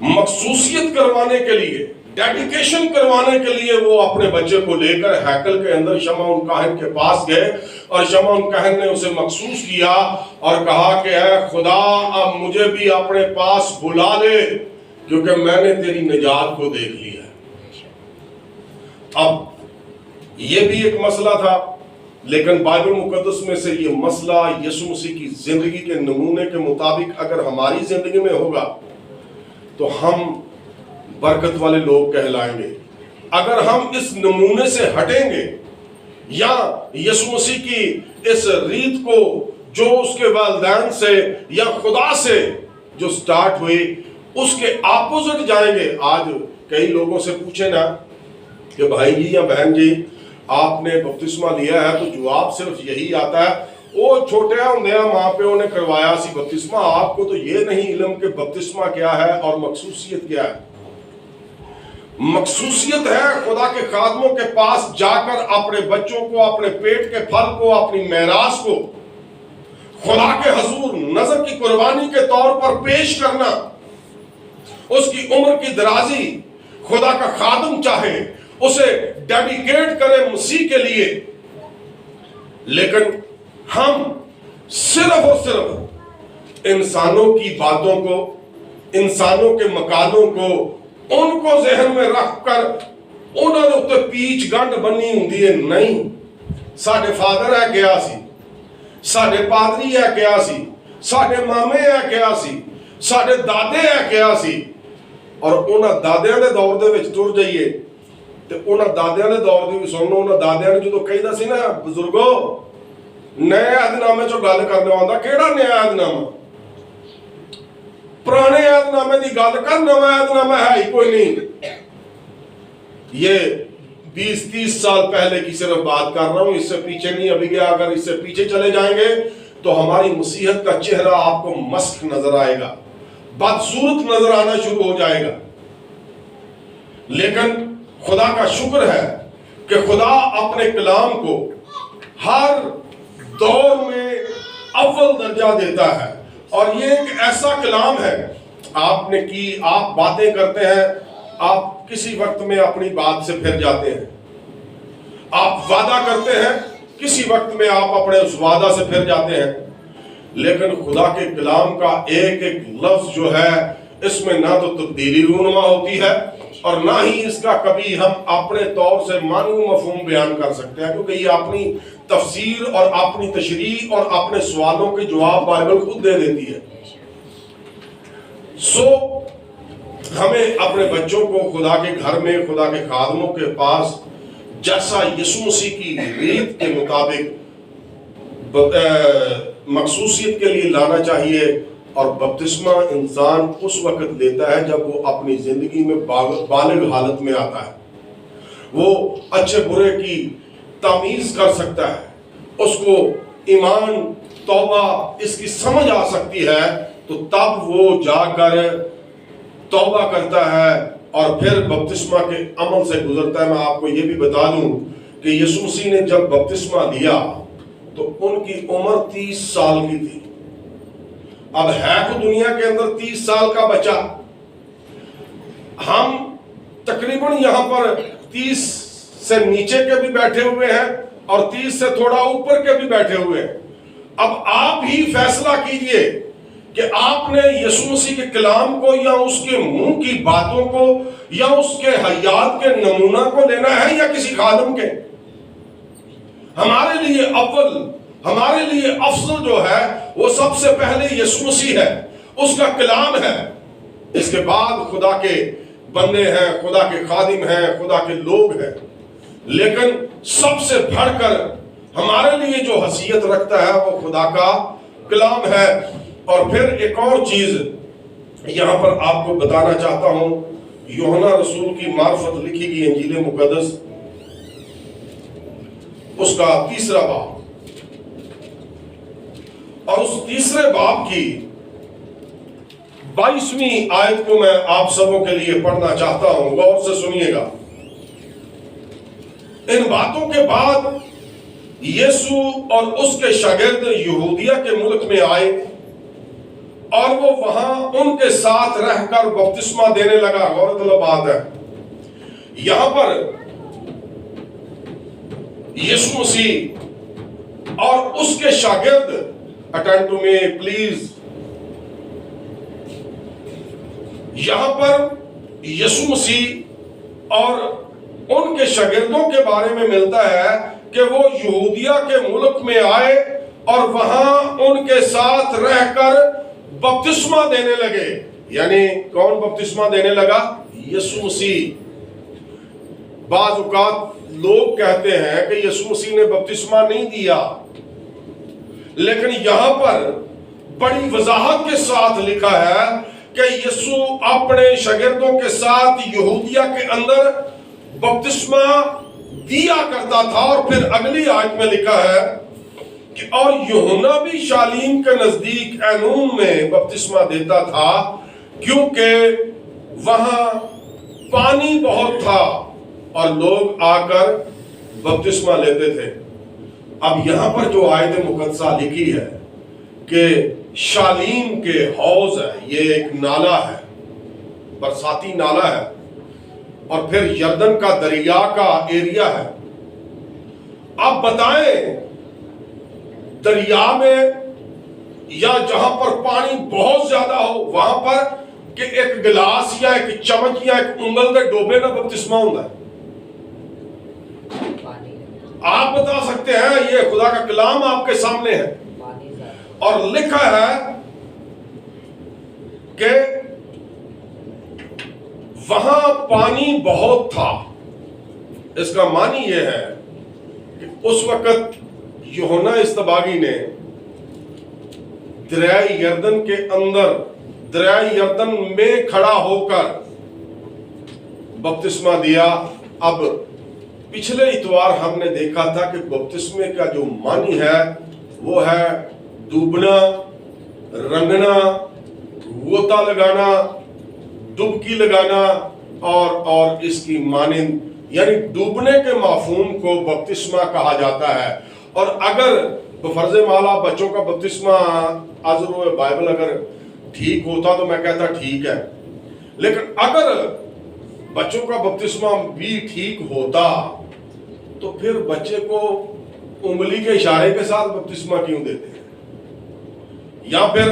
مخصوصیت کروانے کے لیے، ڈیڈیکیشن کروانے کے لیے وہ اپنے بچے کو لے کر ہیکل کے اندر شمعون کاہن کے پاس گئے، اور شمعون کاہن نے اسے مخصوص کیا اور کہا کہ اے خدا اب مجھے بھی اپنے پاس بلا لے، کیونکہ میں نے تیری نجات کو دیکھ لیا ہے۔ اب یہ بھی ایک مسئلہ تھا، لیکن بائبل مقدس میں سے یہ مسئلہ یسوع مسیح کی زندگی کے نمونے کے مطابق اگر ہماری زندگی میں ہوگا تو ہم برکت والے لوگ کہلائیں گے۔ اگر ہم اس نمونے سے ہٹیں گے یا یسوع مسیح کی اس ریت کو جو اس کے والدین سے یا خدا سے جو سٹارٹ ہوئی اس کے اپوزٹ جائیں گے۔ آج کئی لوگوں سے پوچھیں نا کہ بھائی جی یا بہن جی آپ نے بپتسمہ لیا ہے، تو جواب صرف یہی آتا ہے وہ چھوٹے ہوندے ماں پیو نے کروایا سی بپتسمہ، آپ کو تو یہ نہیں علم کہ بپتسمہ کیا ہے اور مخصوصیت کیا ہے۔ مخصوصیت ہے خدا کے خادموں کے پاس جا کر اپنے بچوں کو، اپنے پیٹ کے پھل کو، اپنی میراث کو خدا کے حضور نظر کی قربانی کے طور پر پیش کرنا۔ اس کی عمر کی درازی خدا کا خادم چاہے اسے ڈیڈیکیٹ کرے مسیح کے لیے، لیکن ہم صرف اور صرف انسانوں کی باتوں کو، انسانوں کے مقالوں کو، ان کو ذہن میں رکھ کر انہوں نے اتنے پیچ گنڈ بنی ہوندی ہے۔ نہیں، ساڑھے فادر ہے کیا سی، ساڑھے پادری ہے کیا سی، ساڑھے مامے ہے کیا سی، ساڑھے دادے ہے کیا سی، اور انہاں دادیاں دے دور دے وچ ٹر جائیے تے انہاں دادیاں دے دور دی بھی سنو، انہاں دادیاں نے جو کہی دا سی نا بزرگو نئے عہد نامے چو گل کرنے آندا، کیڑا نیا عہد نامہ؟ پرانے عہد نامے دی گل کر، نواں عہد نامہ ہے ہی کوئی نہیں۔ یہ 20-30 سال پہلے کی صرف بات کر رہا ہوں، اس سے پیچھے نہیں ابھی گیا۔ اگر اس سے پیچھے چلے جائیں گے تو ہماری مسیحت کا چہرہ آپ کو مسخ نظر آئے گا، بدصورت نظر آنا شروع ہو جائے گا۔ لیکن خدا کا شکر ہے کہ خدا اپنے کلام کو ہر دور میں اول درجہ دیتا ہے، اور یہ ایک ایسا کلام ہے آپ نے کی، آپ باتیں کرتے ہیں، آپ کسی وقت میں اپنی بات سے پھر جاتے ہیں، آپ وعدہ کرتے ہیں، کسی وقت میں آپ اپنے اس وعدہ سے پھر جاتے ہیں، لیکن خدا کے کلام کا ایک ایک لفظ جو ہے اس میں نہ تو تبدیلی رونما ہوتی ہے اور نہ ہی اس کا کبھی ہم اپنے طور سے معنی و مفہوم بیان کر سکتے ہیں، کیونکہ یہ اپنی تفسیر اور اپنی تشریح اور اپنے سوالوں کے جواب بائبل خود دے دیتی ہے۔ سو ہمیں اپنے بچوں کو خدا کے گھر میں، خدا کے خادموں کے پاس جیسا یسوع مسیح کی ریت کے مطابق مخصوصیت کے لیے لانا چاہیے، اور بپتسمہ انسان اس وقت لیتا ہے جب وہ اپنی زندگی میں بالغ حالت میں آتا ہے، وہ اچھے برے کی تمیز کر سکتا ہے، اس کو ایمان، توبہ اس کی سمجھ آ سکتی ہے، تو تب وہ جا کر توبہ کرتا ہے اور پھر بپتسمہ کے عمل سے گزرتا ہے۔ میں آپ کو یہ بھی بتا دوں کہ یسوع مسیح نے جب بپتسمہ لیا تو ان کی عمر 30 سال کی تھی۔ اب ہے تو دنیا کے اندر 30 سال کا بچہ، ہم تقریباً یہاں پر 30 سے نیچے کے بھی بیٹھے ہوئے ہیں اور 30 سے تھوڑا اوپر کے بھی بیٹھے ہوئے ہیں۔ اب آپ ہی فیصلہ کیجئے کہ آپ نے یسوع مسیح کے کلام کو یا اس کے منہ کی باتوں کو یا اس کے حیات کے نمونہ کو لینا ہے یا کسی خادم کے۔ ہمارے لیے اول، ہمارے لیے افضل جو ہے وہ سب سے پہلے یسوع مسیح ہے، اس کا کلام ہے، اس کے بعد خدا کے بندے ہیں، خدا کے خادم ہیں، خدا کے لوگ ہیں، لیکن سب سے بڑھ کر ہمارے لیے جو حیثیت رکھتا ہے وہ خدا کا کلام ہے۔ اور پھر ایک اور چیز یہاں پر آپ کو بتانا چاہتا ہوں यूहन्ना रसूल की मार्फत लिखी गई इंजील मुकद्दस, उसका 3रा बाब, और उस 3रे बाब की 22वीं आयत को मैं आप सबों के लिए पढ़ना चाहता हूं। गौर से सुनिएगा। इन बातों के बाद यीशु और उसके शागिर्द यहूदिया के मुल्क में आए और वो वहां उनके साथ रहकर बपतिस्मा देने लगा। गौरतलब बात है, यहां पर यीशु मसीह और उसके शागिर्द, अटेंड टू मी प्लीज, यहां पर यीशु मसीह और उनके शागिर्दों के बारे में मिलता है कि वो यहूदिया के मुल्क में आए और वहां उनके साथ रहकर बपतिस्मा देने लगे। यानी कौन बपतिस्मा देने लगा? यीशु मसीह। बाज़ औक़ात लोग कहते हैं कि यीशु मसीह ने बपतिस्मा नहीं दिया, लेकिन यहां पर बड़ी वजाहत के साथ लिखा है कि यीशु अपने शागिर्दों के साथ यहूदिया के अंदर बपतिस्मा दिया करता था। और फिर अगली आयत में लिखा है कि और यूहन्ना भी शालीम के नजदीक ऐनून में बपतिस्मा देता था, क्योंकि वहां पानी बहुत था और लोग आकर बपतिस्मा लेते थे। अब यहां पर जो आयत मुकद्दसा लिखी है कि शालीम के हौज है, ये एक नाला है, बरसाती नाला है, और फिर यरदन का दरिया का एरिया है। अब बताएं, दरिया में या जहां पर पानी बहुत ज्यादा हो वहां पर कि एक गिलास या एक चम्मच या एक उंगल के डोबे ना बपतिस्मा होता है? आप बता सकते हैं, ये खुदा का कलाम आपके सामने है और लिखा है कि वहां पानी बहुत था। इसका मानी यह है कि उस वक्त यूहन्ना इस्तबागी ने दरियाए यरदन के अंदर, दरियाए यरदन में खड़ा होकर बपतिस्मा दिया। अब पिछले इतवार हमने देखा था कि बपतिस्मे का जो मानी है वो है डूबना, रंगना, गोता लगाना, डुबकी लगाना और इसकी मानिंद, यानी डूबने के माफूम को बपतिस्मा कहा जाता है। और अगर बफर्ज माला बच्चों का बपतिस्मा आज़रो बाइबल अगर ठीक होता तो मैं कहता ठीक है, लेकिन अगर बच्चों का बपतिस्मा भी ठीक होता तो फिर बच्चे को उंगली के इशारे के साथ बपतिस्मा क्यों देते हैं, या फिर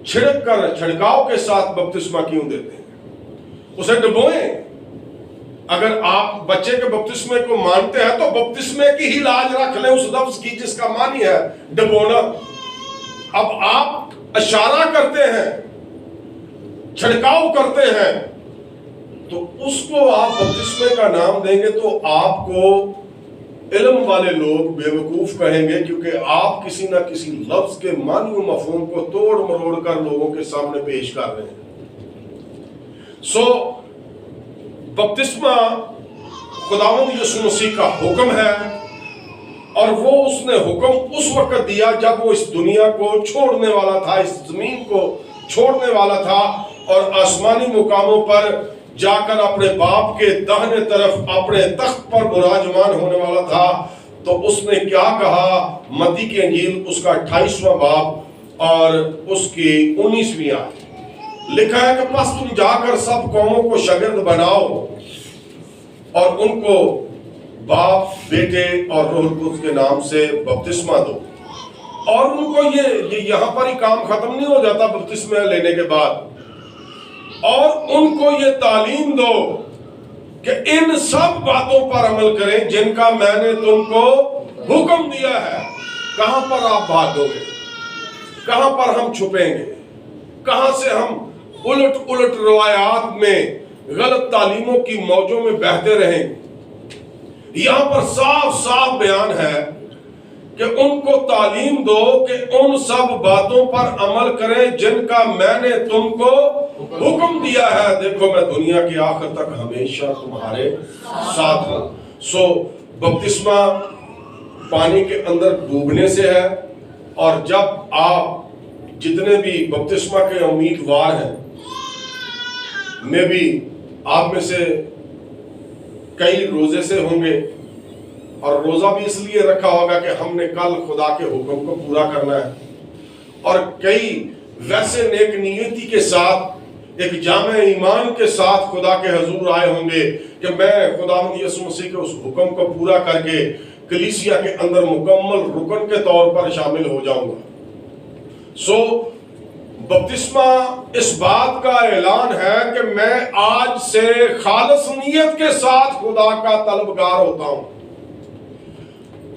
छिड़क कर छिड़काव के साथ बपतिस्मा क्यों देते हैं? उसे डुबोएं। अगर आप बच्चे के बपतिस्मे को मानते हैं तो बपतिस्मे की ही लाज रख लें उस लफ्ज की जिसका मानी है डुबोना। अब आप इशारा करते हैं, छिड़काव करते हैं, तो उसको आप बपतिस्मे का नाम देंगे तो आपको इल्म वाले लोग बेवकूफ कहेंगे, क्योंकि आप किसी ना किसी लफ्ज के मानी व मफहूम को तोड़ मरोड़ कर लोगों के सामने पेश कर रहे हैं। बपतिस्मा खुदावंद यीशु मसीह का हुक्म है और वो उसने हुक्म उस वक्त दिया जब वो इस दुनिया को छोड़ने वाला था, इस जमीन को छोड़ने वाला था और आसमानी मुकामों पर जाकर अपने बाप के दाहिने तरफ अपने तख्त पर विराजमान होने वाला था। तो उसने क्या कहा? मत्ती की इंजील उसका 28वां बाब और उसकी 19वीं आयत लिखा है कि बस तुम जाकर सब कौमों को शागिर्द बनाओ और उनको बाप, बेटे और रूह कुद्स के नाम से बपतिस्मा दो। और उनको ये यहां पर ही काम खत्म नहीं हो जाता बपतिस्मा लेने के बाद, और उनको ये तालीम दो कि इन सब बातों पर अमल करें जिनका मैंने तुमको हुक्म दिया है। कहां पर आप भागोगे? कहां पर हम छुपेंगे? कहां से हम उलट उलट रवायात में गलत तालीमों की मौजों में बहते रहेंगे? यहां पर साफ साफ बयान है कि उनको तालीम दो कि उन सब बातों पर अमल करें जिनका मैंने तुमको हुक्म दिया है, देखो मैं दुनिया के आखिर तक हमेशा तुम्हारे साथ हूं। सो बपतिस्मा पानी के अंदर डूबने से है, और जब आप जितने भी बपतिस्मा के उम्मीदवार हैं, में भी आप में से कई रोजे से होंगे, और रोजा भी इसलिए रखा होगा कि हमने कल खुदा के हुक्म को पूरा करना है, और कई वैसे नेक नियति के साथ एक जामे ईमान के साथ खुदा के हजूर आए होंगे कि मैं खुदावंद यीशु मसीह के उस हुक्म को पूरा करके कलीसिया के अंदर मुकम्मल रुकन के तौर पर शामिल हो जाऊंगा। सो बपतिस्मा इस बात का ऐलान है कि मैं आज से खालिस नियत के साथ खुदा का तलबगार होता हूं।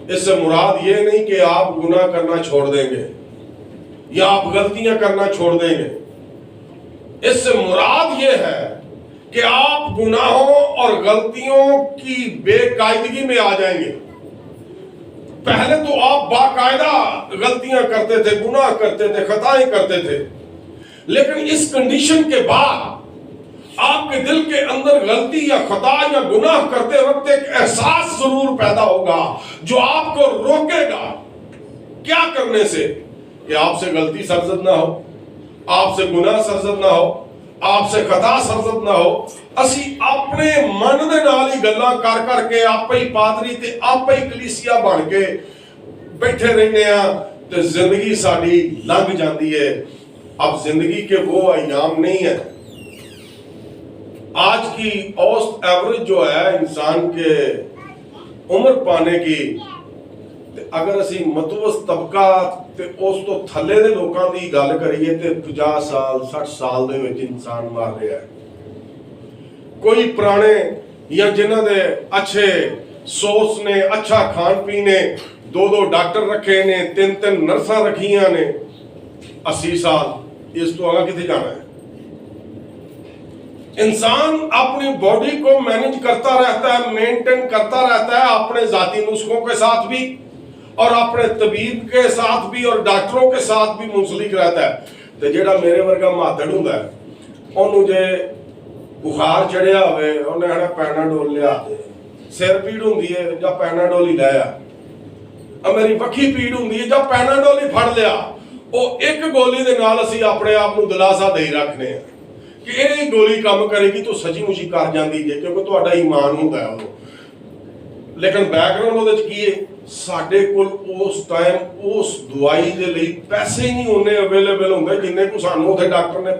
इससे मुराद ये नहीं कि आप गुनाह करना छोड़ देंगे या आप गलतियां करना छोड़ देंगे। इससे मुराद ये है कि आप गुनाहों और गलतियों की बेकायदगी में आ जाएंगे। पहले तो आप बाकायदा गलतियां करते थे, गुनाह करते थे, खताएं करते थे, लेकिन इस कंडीशन के बाद आपके दिल के अंदर गलती या खता या गुनाह करते वक्त एक एहसास जरूर पैदा होगा जो आपको रोकेगा क्या करने से कि आपसे गलती सरजद ना हो, आपसे गुनाह सरजद ना हो, आपसे खता सरजद ना हो। असी अपने मन दे नाल ही गल्लां कर करके आपे ही पादरी ते आपे ही कलीसिया बन के बैठे रहने आ ते जिंदगी साडी लंघ जाती है। अब जिंदगी के वो अयाम नहीं है। आज की औसत एवरेज जो है इंसान के उम्र पाने की, अगर असी मतवस्त तबका ते उस तो थले दे लोकां दी गल करिए ते 50 साल 60 साल दे विच इंसान मर रहा है। कोई पुराने या जिन्हां दे अच्छे सोच ने, अच्छा खान पीन ने, 2-2 डॉक्टर रखे ने, 3-3 नर्सां रखियां ने, 80 साल, इस तो आगे किथे जाना है। इंसान अपनी बॉडी को मैनेज करता रहता है, मेंटेन करता रहता है, अपने जाती नुस्खों के साथ भी और अपने तबीब के साथ भी और डॉक्टरों के साथ भी मुंसलिक रहता है। तो जेड़ा मेरे वर्गा मातड़ हुंदा है, ओनू जे बुखार चढ़िया होवे, ओने हड़ा पैनाडोल लिया दे, सिर पीड़ हुंदी है जां पैनाडोल ही लाया, मेरी वक्खी पीड़ हुंदी है जां पैनाडोल ही फड़ लिया। वो एक गोली दे नाल असीं अपने आप नूं दिलासा दे रखने हैं कि ये गोली काम करेगी तो सची मुची कर जाती है, क्योंकि तुहाडा ईमान हुंदा है उदों। लेकिन बैकग्राउंड ਉਹਦੇ ਚ ਕੀ ਹੈ, ਸਾਡੇ ਕੋਲ ਉਸ ਟਾਈਮ ਉਸ ਦਵਾਈ ਦੇ ਲਈ ਪੈਸੇ ਹੀ ਨਹੀਂ ਉਹਨੇ ਅਵੇਲੇਬਲ ਹੁੰਦੇ ਜਿੰਨੇ ਕੋ ਸਾਨੂੰ ਉੱਥੇ ਡਾਕਟਰ ਨੇ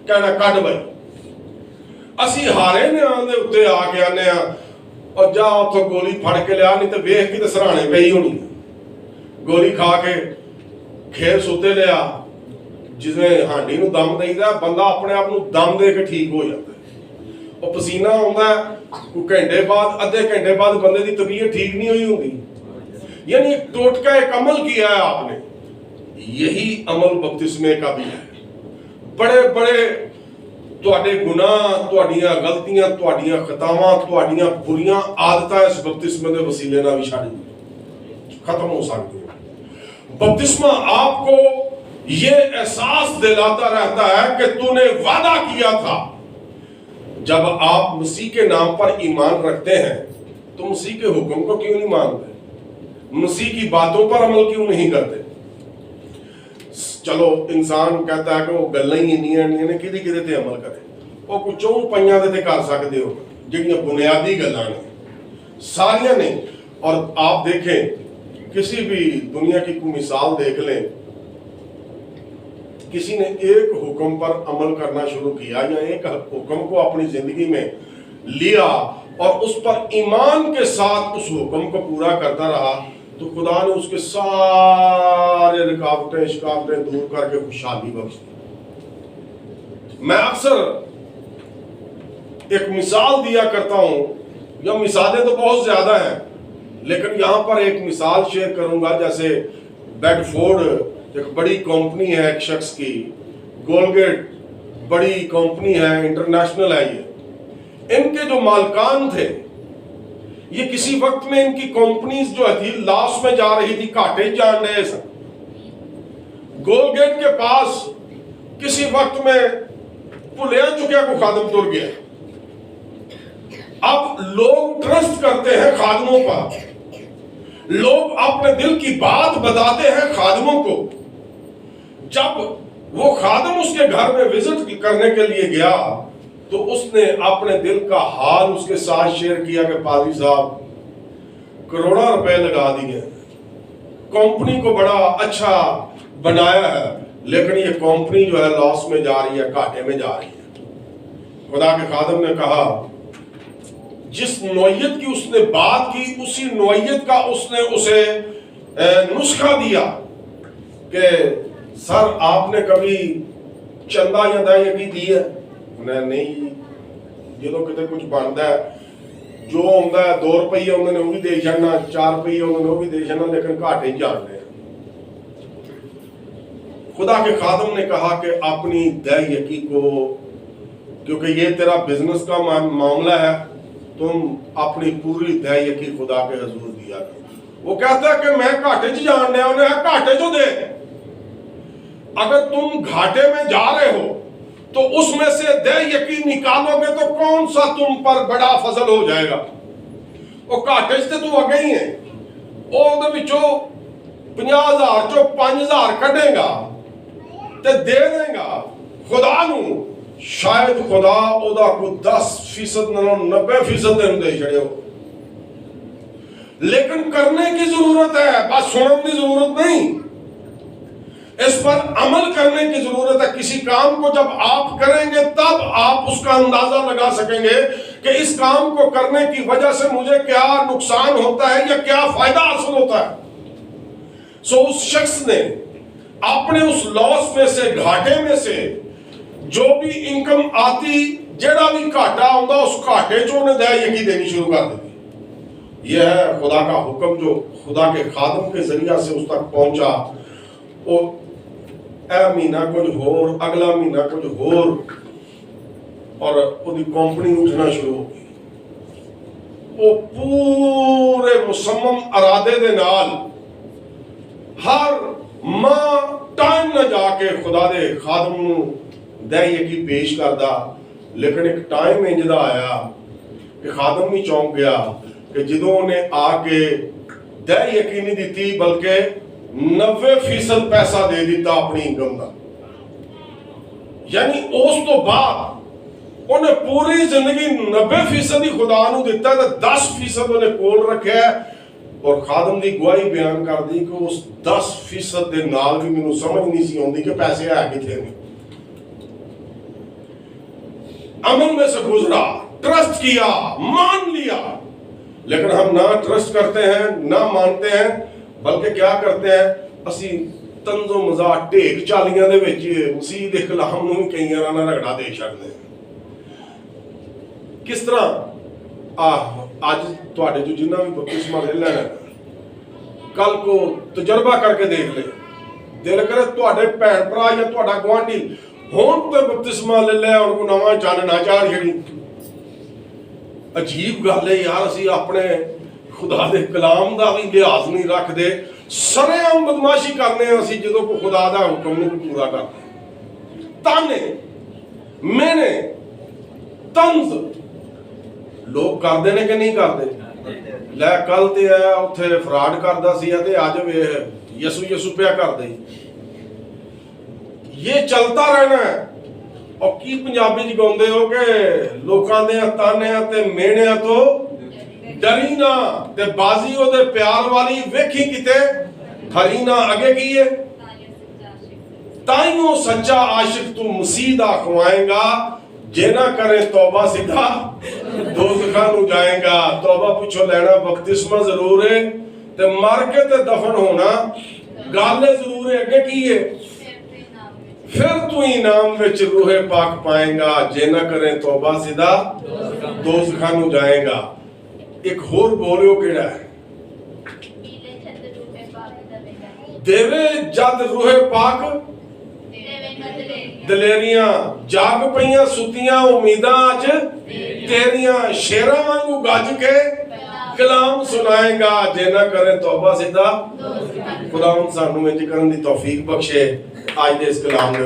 ਕਹਿਣਾ ਕੱਢ ਬਈ। ਅਸੀਂ ਹਾਰੇ ਨੇ ਆਂਦੇ ਉੱਤੇ ਆ ਕੇ ਆਨੇ ਆ ਔਰ ਜਾ ਉੱਥੋਂ ਗੋਲੀ ਫੜ ਕੇ ਲਿਆ, ਨਹੀਂ ਤੇ ਵੇਖ ਕੇ ਤੇ ਸਰਾਣੇ ਪਈ ਹੋਣੀ ਗੋਲੀ ਖਾ ਕੇ ਖੇਰ ਸੁੱਤੇ ਲਿਆ। ਜਿਵੇਂ ਹਾਂਡੀ ਨੂੰ ਦਮ ਦੇਈਦਾ, ਬੰਦਾ ਆਪਣੇ ਆਪ ਨੂੰ ਦਮ ਦੇ ਕੇ ਠੀਕ ਹੋ ਜਾਂਦਾ। ਉਹ ਪਸੀਨਾ ਆਉਂਦਾ, ਕੋਈ ਘੰਟੇ ਬਾਅਦ, ਅੱਧੇ घंटे बाद बंदे की तबीयत ठीक नहीं हुई होगी। यानी एक टोटका, एक अमल किया है आपने। यही अमल बपतिस्मे का भी है। बड़े बड़े तुहाडे गुनाह, तुहाडियां गलतियां, तुहाडियां खतावां, तुहाडियां बुरियां आदतां इस बपतिस्मे के वसीले नाल भी खत्म हो सकती है। बपतिस्मा आपको ये एहसास दिलाता रहता है कि तूने वादा किया था। जब आप मसीह के नाम पर ईमान रखते हैं तो मसीह के हुक्म को क्यों नहीं मानते, मसीह की बातों पर अमल क्यों नहीं करते। चलो इंसान कहता है कि वो गल्लां ही इन्नियां ने किहदे किहदे ते अमल करे, वो कुछ चौं पईयां दे ते कर सकते हो, जिहड़ियां बुनियादी गल्लां ने सारियां नहीं। और आप देखें किसी भी दुनिया की कोई मिसाल देख लें, किसी ने एक हुक्म पर अमल करना शुरू किया या एक हुक्म को अपनी जिंदगी में लिया और उस पर ईमान के साथ उस हुक्म को पूरा करता रहा, तो खुदा ने उसके सारे रुकावटें शिकावटें दूर करके खुशहाली बख्श दी। मैं अक्सर एक मिसाल दिया करता हूं, या मिसालें तो बहुत ज्यादा हैं, लेकिन यहां पर एक मिसाल शेयर करूंगा। जैसे बेडफोर्ड एक बड़ी कंपनी है, एक शख्स की, गोलगेट बड़ी कंपनी है, इंटरनेशनल है ये। इनके जो मालकान थे, ये किसी वक्त में इनकी कंपनीज जो थी लॉस में जा रही थी, घाटे जान रहे थे। गोलगेट के पास किसी वक्त में भुलिया चुकिया को खादम तुर गया। अब लोग ट्रस्ट करते हैं खादमों पर, लोग अपने दिल की बात बताते हैं खादमों को। जब वो खादम उसके घर में विजिट करने के लिए गया तो उसने अपने दिल का हाल उसके साथ शेयर किया कि पादरी साहब, करोड़ों रुपए लगा दिए, कंपनी को बड़ा अच्छा बनाया है, लेकिन ये कंपनी जो है लॉस में जा रही है, घाटे में जा रही है। खुदा के खादम ने कहा, जिस नौयत की उसने बात की उसी नौयत का उसने उसे नुस्खा दिया कि सर आपने कभी चंदा या दायगी दी है? नहीं, जो कितने कुछ बनता है, जो आंदा है 2 रुपये उन्होंने वो भी दे जाना, 4 रुपये उन्होंने वो भी दे जाना, लेकिन घाटे ही जाते हैं। खुदा के खादम ने कहा कि अपनी दायगी को, क्योंकि ये तेरा बिजनेस का मामला है, तुम अपनी पूरी दायगी खुदा के हजूर दिया कर। वो कहता है कि मैं घाटे च जान रहा, उन्हें घाटे चो दे। अगर तुम घाटे में जा रहे हो तो उसमें से दे यकीन निकालोगे तो कौन सा तुम पर बड़ा फजल हो जाएगा। वो घाटे से तू अगे ही है, वो विचों 50,000 चो 5,000 कढ़ेगा ते दे देगा खुदा नू, शायद खुदा ओदा को 10% 90% तेन दे छड़े हो। लेकिन करने की जरूरत है, बस सुनने की जरूरत नहीं, इस पर अमल करने की जरूरत है। किसी काम को जब आप करेंगे तब आप उसका अंदाजा लगा सकेंगे कि इस काम को करने की वजह से मुझे क्या नुकसान होता है या क्या फायदा हासिल होता है। सो उस शख्स ने अपने उस लॉस में से, घाटे में से जो भी इनकम आती, जेड़ा भी घाटा आता, उस घाटे चो उन्हें दायगी देनी शुरू कर दी। यह है खुदा का हुक्म जो खुदा के खादम के जरिया से उस तक पहुंचा। वो महीना कुछ होर, अगला महीना कुछ होर, और उसकी कंपनी उठना शुरू हो गई। वो पूरे मुसम्मम इरादे दे नाल हर मां टाइम न जाके खुदा दे खादम नू दायगी पेश करदा, लेकिन एक टाइम इंजदा आया कि खादम भी चौंक गया कि जदों उन्हें आके दायगी नहीं दी बल्कि 90% पैसा दे दिता अपनी इनकम का। यानी उस तो बाद उन्हें पूरी जिंदगी 90% ही खुदा नू दिता, 10% उन्हें कोल रखा और खादम की गवाही बयान कर दी कि उस 10% के नाल भी मैनू समझ नहीं सी आती कि पैसे है किथे ने। अमल में से गुजरा, ट्रस्ट किया, मान लिया, लेकिन हम ना ट्रस्ट करते हैं, ना मानते हैं, बल्कि क्या करते हैं, असी तंजो मजाक ढेक चालियां दे विच मसीह दे खिलाफ नूं भी कईयां नाल रगड़ा दे छड्डदे। किस तरह अज तुहाडे जो जिन्ना भी बपतिस्मा ले लेना, कल को तजर्बा करके देख ले, दिल करे तुहाडे भैन भरा या तुहाडा गुआंढी हुण तो बपतिस्मा ले लिया, हुण कोई नवां चन्न ना चाड़ छड़ी। अजीब गल है यार, असी अपने खुदा दे कलाम दा भी लिहाज नहीं रखते, सरेआम बदमाशी करने असी जदों को खुदा दा हुक्म नहीं पूरा करते। ताने मैंने तंज लोग करते ने कि नहीं करते? लै कल ते आया उत्थे फ्रॉड करदा सी ते अज वेख यसू यसू पिया करदे। ये चलता रहना है। और की पंजाबी च गाउंदे हो कि लोकां दे ताने ते मेहणियां तो डरी ना, ते बाजी ओदे प्यार वाली वेखी किते हरी ना। अगे की है, ताइयों सच्चा आशिक तू मसीह दा खुआएगा, जे ना करे तौबा सीधा दोज़ख नूं जाएगा। तौबा पिछों लेना बपतिस्मा जरूर है, ते मर के ते दफन होना गल जरूर है। अगे की है, फिर तू इनाम विच रूहे पाक पाएगा, जे ना करे तौबा सीधा दोज़ख नूं जाएगा। एक होर बोलियो केड़ा है, देवे जद रूहे पाक दलेरियां, जाग पईयां सुतियां उम्मीदां अज तेरियां, शेरां वांगू गज के कलाम सुनाएगा, जे ना करे तौबा सीधा। खुदा सानू इंज करन दी तौफीक बख्शे। आज दे इस कलाम दे